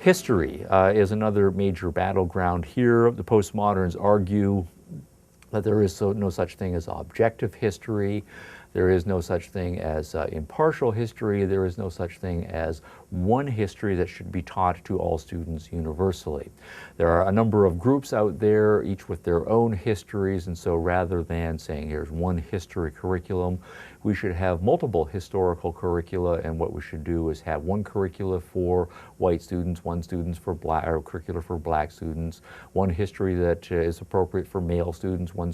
History is another major battleground here. The postmoderns argue that there is no such thing as objective history. There is no such thing as impartial history. There is no such thing as one history that should be taught to all students universally. There are a number of groups out there, each with their own histories, and so rather than saying here's one history curriculum, we should have multiple historical curricula, and what we should do is have one curricula for white students, one students for black, or curricula for black students, one history that is appropriate for male students, one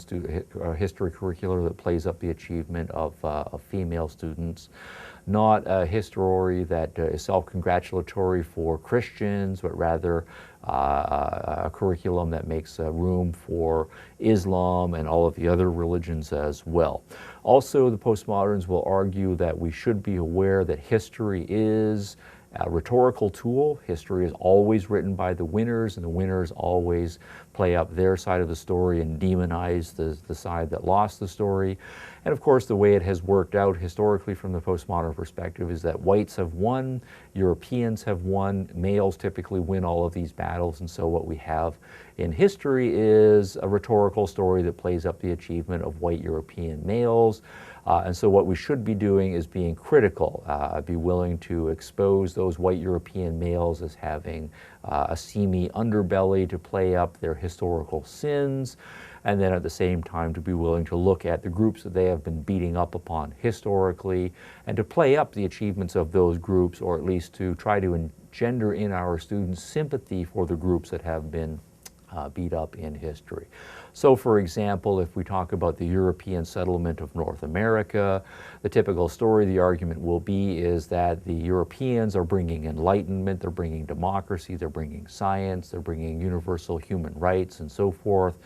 history curricula that plays up the achievement of female students. Not a history that is self-congratulatory for Christians, but rather a curriculum that makes room for Islam and all of the other religions as well. Also, the postmoderns will argue that we should be aware that history is a rhetorical tool. History is always written by the winners, and the winners always play up their side of the story and demonize the side that lost the story. And of course, the way it has worked out historically from the postmodern perspective is that whites have won, Europeans have won, males typically win all of these battles, and so what we have in history is a rhetorical story that plays up the achievement of white European males. And so what we should be doing is being critical, be willing to expose those white European males as having a seamy underbelly to play up their historical sins, and then at the same time to be willing to look at the groups that they have been beating up upon historically and to play up the achievements of those groups, or at least to try to engender in our students sympathy for the groups that have been beat up in history. So for example, if we talk about the European settlement of North America, the typical story, the argument will be, is that the Europeans are bringing enlightenment, they're bringing democracy, they're bringing science, they're bringing universal human rights and so forth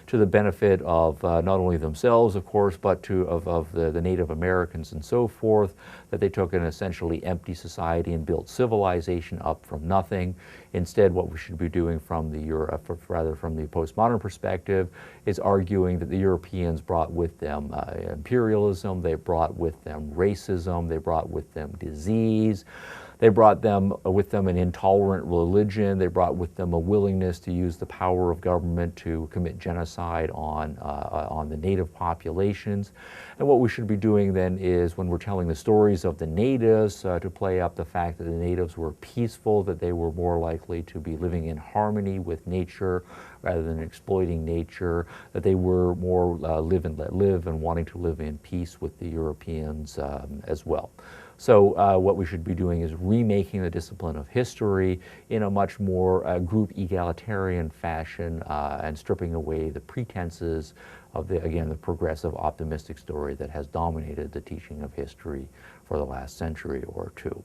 to the benefit of not only themselves, of course, but of the Native Americans and so forth, that they took an essentially empty society and built civilization up from nothing. Instead, what we should be doing from the from the postmodern perspective is arguing that the Europeans brought with them imperialism, they brought with them racism, they brought with them disease, they brought with them an intolerant religion, they brought with them a willingness to use the power of government to commit genocide on the native populations. And what we should be doing then is, when we're telling the stories of the natives, to play up the fact that the natives were peaceful, that they were more likely to be living in harmony with nature rather than exploiting nature, that they were more live and let live and wanting to live in peace with the Europeans as well. So what we should be doing is remaking the discipline of history in a much more group egalitarian fashion and stripping away the pretenses of the progressive optimistic story that has dominated the teaching of history for the last century or two.